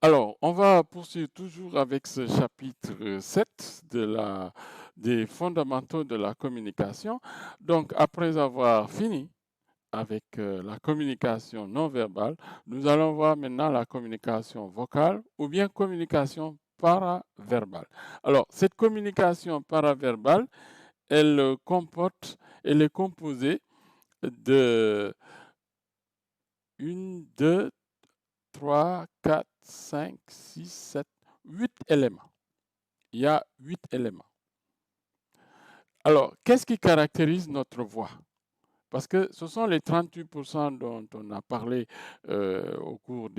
Alors, on va poursuivre toujours avec ce chapitre 7 des fondamentaux de la communication. Donc, après avoir fini avec la communication non verbale, nous allons voir maintenant la communication vocale ou bien communication paraverbale. Alors, cette communication paraverbale, elle est composée de une, deux, 3, 4, 5, 6, 7, 8 éléments. Il y a 8 éléments. Alors, qu'est-ce qui caractérise notre voix? Parce que ce sont les 38% dont on a parlé au cours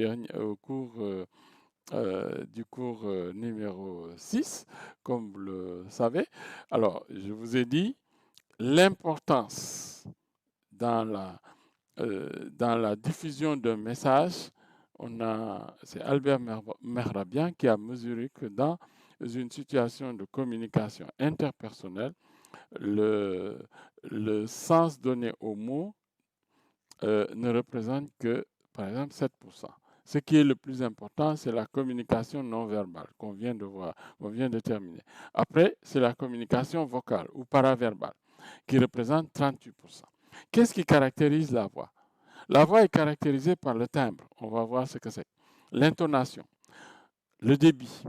du cours numéro 6, comme vous le savez. Alors, je vous ai dit l'importance dans dans la diffusion d'un message. C'est Albert Mehrabian qui a mesuré que dans une situation de communication interpersonnelle, le, le sens donné aux mots ne représente que, par exemple, 7%. Ce qui est le plus important, c'est la communication non verbale qu'on vient de voir, qu'on vient de terminer. Après, c'est la communication vocale ou paraverbale qui représente 38%. Qu'est-ce qui caractérise la voix? La voix est caractérisée par le timbre. On va voir ce que c'est. L'intonation, le débit,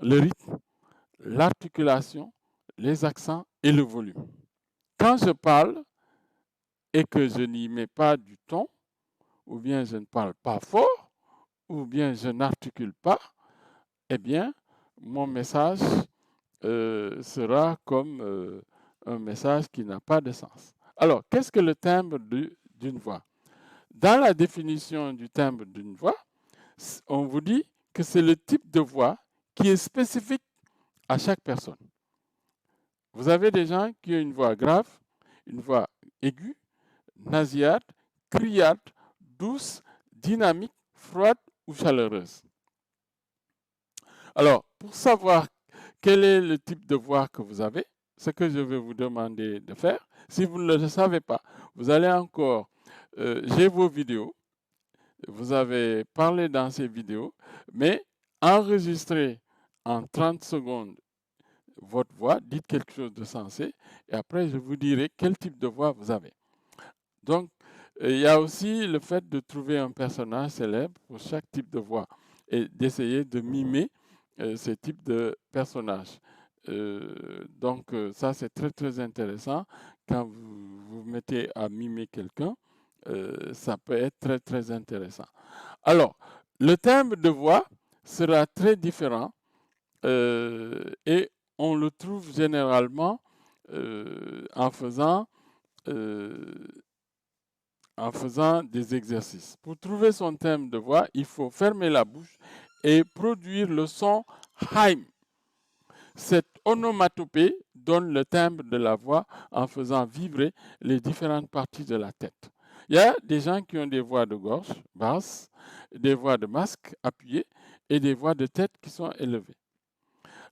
le rythme, l'articulation, les accents et le volume. Quand je parle et que je n'y mets pas du ton, ou bien je ne parle pas fort, ou bien je n'articule pas, eh bien, mon message sera comme un message qui n'a pas de sens. Alors, qu'est-ce que le timbre d'une voix? Dans la définition du timbre d'une voix, on vous dit que c'est le type de voix qui est spécifique à chaque personne. Vous avez des gens qui ont une voix grave, une voix aiguë, nasillarde, criarde, douce, dynamique, froide ou chaleureuse. Alors, pour savoir quel est le type de voix que vous avez, ce que je vais vous demander de faire, si vous ne le savez pas, vous allez encore, j'ai vos vidéos, vous avez parlé dans ces vidéos, mais enregistrez en 30 secondes votre voix, dites quelque chose de sensé, et après je vous dirai quel type de voix vous avez. Donc, il y a aussi le fait de trouver un personnage célèbre pour chaque type de voix et d'essayer de mimer ce type de personnage. Donc, ça, c'est très, très intéressant. Quand vous vous mettez à mimer quelqu'un, ça peut être très, très intéressant. Alors, le timbre de voix sera très différent et on le trouve généralement en faisant des exercices. Pour trouver son thème de voix, il faut fermer la bouche et produire le son Haim. Cette onomatopée donne le timbre de la voix en faisant vibrer les différentes parties de la tête. Il y a des gens qui ont des voix de gorge basses, des voix de masque appuyées et des voix de tête qui sont élevées.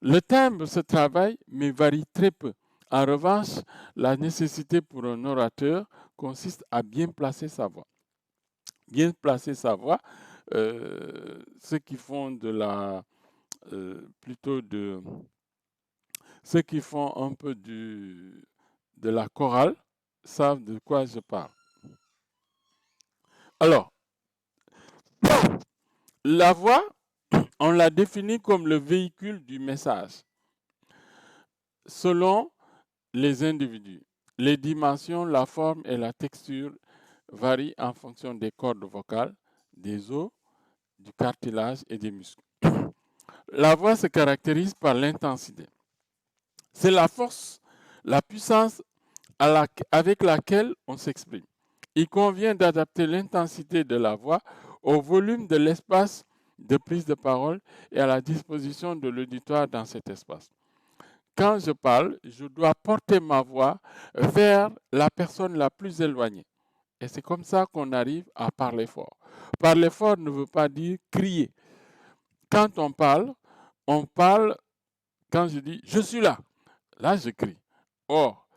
Le timbre se travaille mais varie très peu. En revanche, la nécessité pour un orateur consiste à bien placer sa voix. Bien placer sa voix, ceux qui font plutôt ceux qui font un peu de la chorale savent de quoi je parle. Alors, la voix, on la définit comme le véhicule du message. Selon les individus, les dimensions, la forme et la texture varient en fonction des cordes vocales, des os, du cartilage et des muscles. La voix se caractérise par l'intensité. C'est la force, la puissance avec laquelle on s'exprime. Il convient d'adapter l'intensité de la voix au volume de l'espace de prise de parole et à la disposition de l'auditoire dans cet espace. Quand je parle, je dois porter ma voix vers la personne la plus éloignée. Et c'est comme ça qu'on arrive à parler fort. Parler fort ne veut pas dire crier. Quand on parle, quand je dis je suis là, là je crie. Or,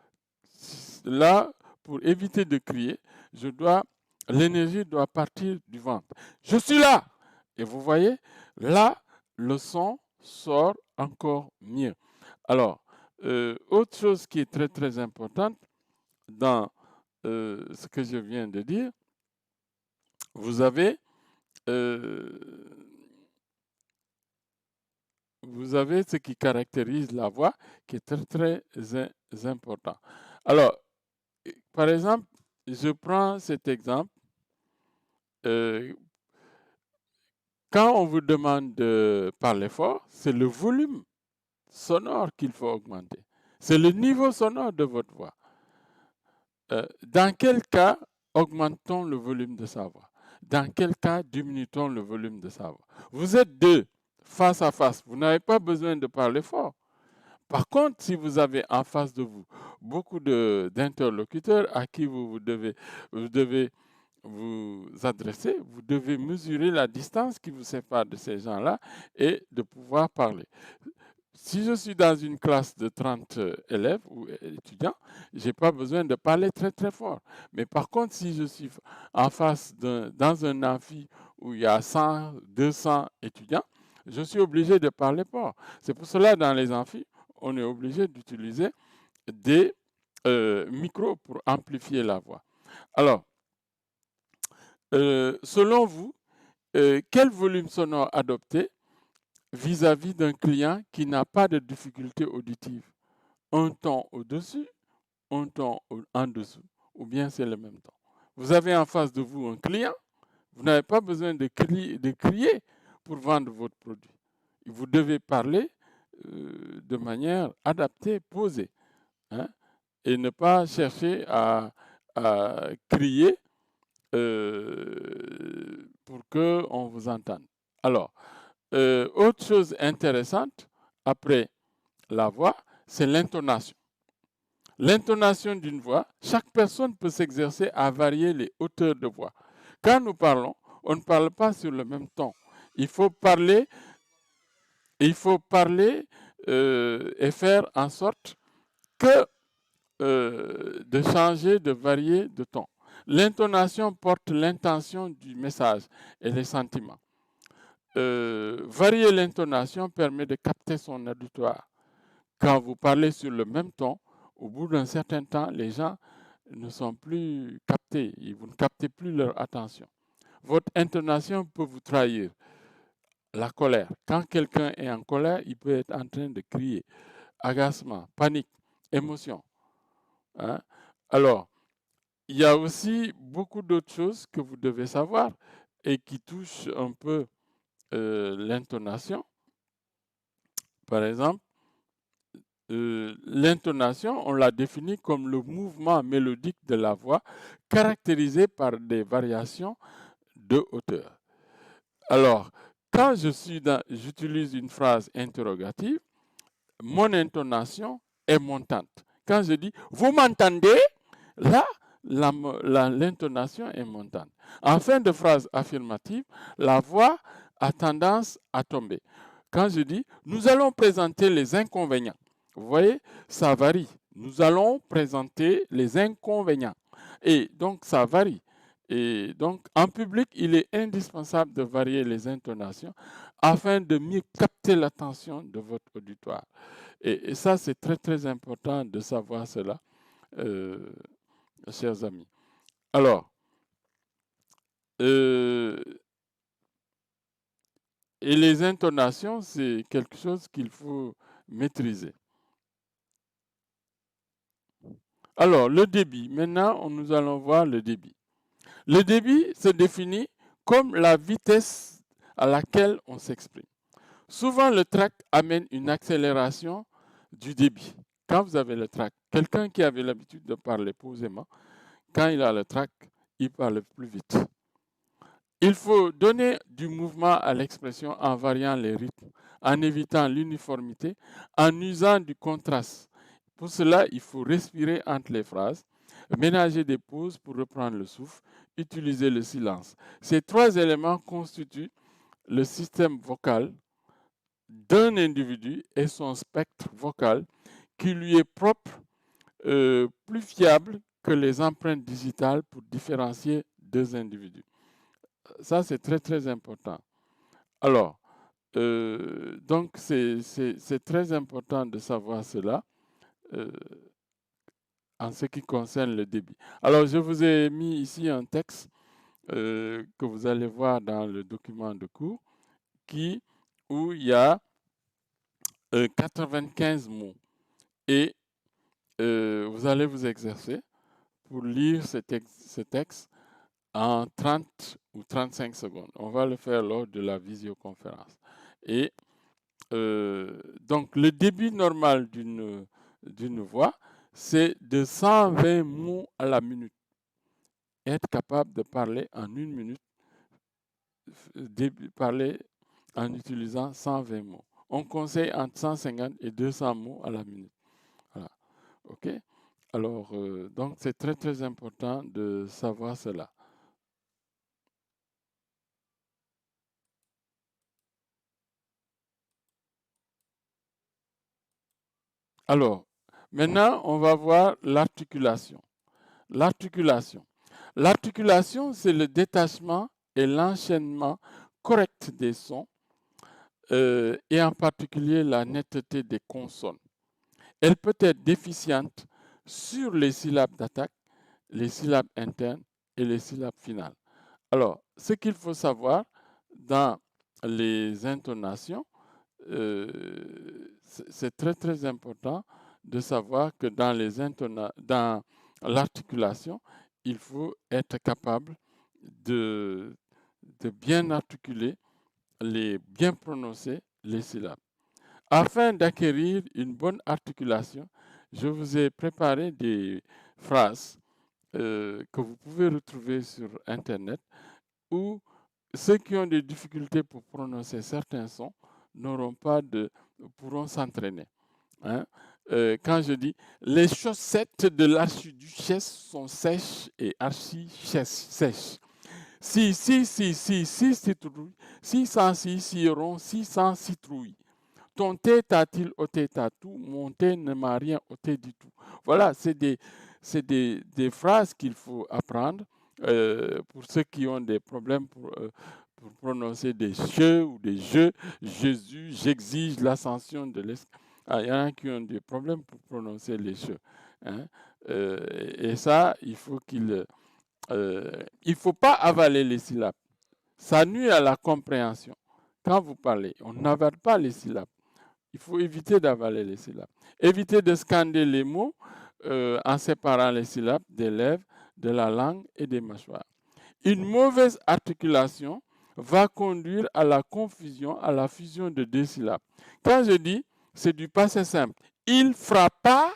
là, pour éviter de crier, l'énergie doit partir du ventre. Je suis là! Et vous voyez, là, le son sort encore mieux. Alors, autre chose qui est très très importante dans ce que je viens de dire, vous avez ce qui caractérise la voix qui est très très important. Alors, par exemple, je prends cet exemple. Quand on vous demande de parler fort, c'est le volume sonore qu'il faut augmenter. C'est le niveau sonore de votre voix. Dans quel cas augmente-t-on le volume de sa voix? Dans quel cas diminue-t-on le volume de sa voix? Vous êtes deux, face à face. Vous n'avez pas besoin de parler fort. Par contre, si vous avez en face de vous beaucoup d'interlocuteurs à qui vous devez vous adresser, vous devez mesurer la distance qui vous sépare de ces gens-là et de pouvoir parler. Si je suis dans une classe de 30 élèves ou étudiants, je n'ai pas besoin de parler très très fort. Mais par contre, si je suis en face dans un amphi où il y a 100, 200 étudiants, je suis obligé de parler fort. C'est pour cela dans les amphis, on est obligé d'utiliser des micros pour amplifier la voix. Alors, selon vous, quel volume sonore adopter vis-à-vis d'un client qui n'a pas de difficulté auditive? Un ton au-dessus, un ton en dessous, ou bien c'est le même ton? Vous avez en face de vous un client, vous n'avez pas besoin de crier pour vendre votre produit. Vous devez parler de manière adaptée, posée, hein, et ne pas chercher à crier pour qu'on vous entende. Alors, autre chose intéressante, après la voix, c'est l'intonation. L'intonation d'une voix, chaque personne peut s'exercer à varier les hauteurs de voix. Quand nous parlons, on ne parle pas sur le même ton. Il faut parler et faire en sorte que de changer, de varier de ton. L'intonation porte l'intention du message et les sentiments. Varier l'intonation permet de capter son auditoire. Quand vous parlez sur le même ton, au bout d'un certain temps, les gens ne sont plus captés. Vous ne captez plus leur attention. Votre intonation peut vous trahir. La colère. Quand quelqu'un est en colère, il peut être en train de crier. Agacement, panique, émotion. Hein? Alors, il y a aussi beaucoup d'autres choses que vous devez savoir et qui touchent un peu l'intonation. Par exemple, l'intonation, on l'a définit comme le mouvement mélodique de la voix caractérisé par des variations de hauteur. Alors, quand j'utilise une phrase interrogative, mon intonation est montante. Quand je dis « vous m'entendez », là, l'intonation est montante. En fin de phrase affirmative, la voix a tendance à tomber. Quand je dis « nous allons présenter les inconvénients », vous voyez, ça varie. Nous allons présenter les inconvénients. Et donc, ça varie. Et donc, en public, il est indispensable de varier les intonations afin de mieux capter l'attention de votre auditoire. Et ça, c'est très, très important de savoir cela, chers amis. Alors, et les intonations, c'est quelque chose qu'il faut maîtriser. Alors, le débit. Maintenant, nous allons voir le débit. Le débit se définit comme la vitesse à laquelle on s'exprime. Souvent, le tract amène une accélération du débit. Quand vous avez le tract, quelqu'un qui avait l'habitude de parler posément, quand il a le tract, il parle plus vite. Il faut donner du mouvement à l'expression en variant les rythmes, en évitant l'uniformité, en usant du contraste. Pour cela, il faut respirer entre les phrases, ménager des pauses pour reprendre le souffle, utiliser le silence. Ces trois éléments constituent le système vocal d'un individu et son spectre vocal qui lui est propre, plus fiable que les empreintes digitales pour différencier deux individus. Ça, c'est très, très important. Alors, donc c'est très important de savoir cela en ce qui concerne le débit. Alors, je vous ai mis ici un texte que vous allez voir dans le document de cours où il y a 95 mots. Et vous allez vous exercer pour lire ce texte en 30 ou 35 secondes. On va le faire lors de la visioconférence. Et donc, le débit normal d'une voix, c'est de 120 mots à la minute. Être capable de parler en une minute, parler en utilisant 120 mots. On conseille entre 150 et 200 mots à la minute. Voilà. OK? Alors, donc, c'est très, très important de savoir cela. Alors, maintenant, on va voir l'articulation. L'articulation. L'articulation, c'est le détachement et l'enchaînement correct des sons et en particulier la netteté des consonnes. Elle peut être déficiente sur les syllabes d'attaque, les syllabes internes et les syllabes finales. Alors, ce qu'il faut savoir dans les intonations, c'est très très important de savoir que dans l'articulation, il faut être capable de bien articuler, bien prononcer les syllabes. Afin d'acquérir une bonne articulation, je vous ai préparé des phrases que vous pouvez retrouver sur Internet où ceux qui ont des difficultés pour prononcer certains sons pourront s'entraîner. Hein. Quand je dis les chaussettes de l'archiduchesse sont sèches et sèches. Si citrouille, si sans si rond, si sans citrouille. Ton thé t'a-t-il ôté tout, mon thé ne m'a rien ôté du tout. Voilà, c'est des phrases qu'il faut apprendre pour ceux qui ont des problèmes pour prononcer des che ou des je, Jésus, j'exige l'ascension de l'Esprit. Ah, il y en a qui ont des problèmes pour prononcer les che. Hein. Et ça, il faut pas avaler les syllabes. Ça nuit à la compréhension. Quand vous parlez, on n'avale pas les syllabes. Il faut éviter d'avaler les syllabes. Éviter de scander les mots en séparant les syllabes des lèvres, de la langue et des mâchoires. Une mauvaise articulation va conduire à la confusion, à la fusion de deux syllabes. Quand je dis, c'est du passé simple. Il frappa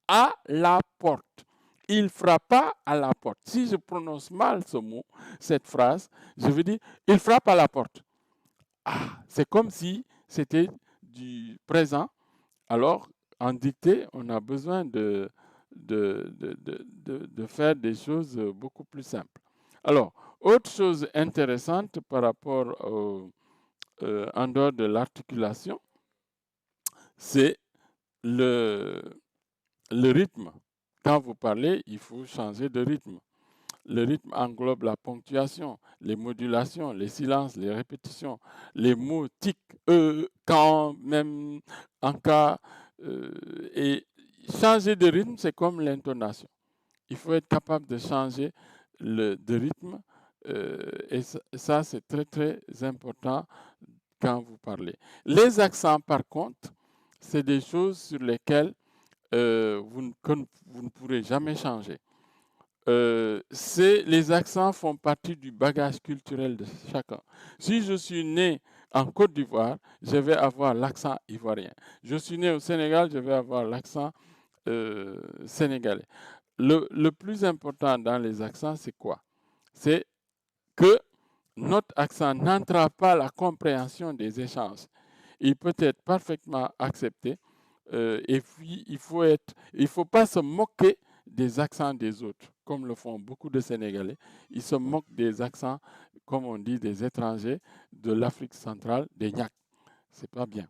à la porte. Il frappa à la porte. Si je prononce mal ce mot, cette phrase, je veux dire, il frappe à la porte. Ah, c'est comme si c'était du présent. Alors, en dictée, on a besoin de faire des choses beaucoup plus simples. Alors, autre chose intéressante par rapport en dehors de l'articulation, c'est le rythme. Quand vous parlez, il faut changer de rythme. Le rythme englobe la ponctuation, les modulations, les silences, les répétitions, les mots tic, quand, même, en cas. Et changer de rythme, c'est comme l'intonation. Il faut être capable de changer de rythme. Et ça, c'est très, très important quand vous parlez. Les accents, par contre, c'est des choses sur lesquelles vous ne pourrez jamais changer. Les accents font partie du bagage culturel de chacun. Si je suis né en Côte d'Ivoire, je vais avoir l'accent ivoirien. Je suis né au Sénégal, je vais avoir l'accent sénégalais. Le plus important dans les accents, c'est quoi? C'est que notre accent n'entrave pas la compréhension des échanges. Il peut être parfaitement accepté et puis il faut pas se moquer des accents des autres, comme le font beaucoup de Sénégalais. Ils se moquent des accents, comme on dit, des étrangers de l'Afrique centrale, des Niaks. C'est pas bien.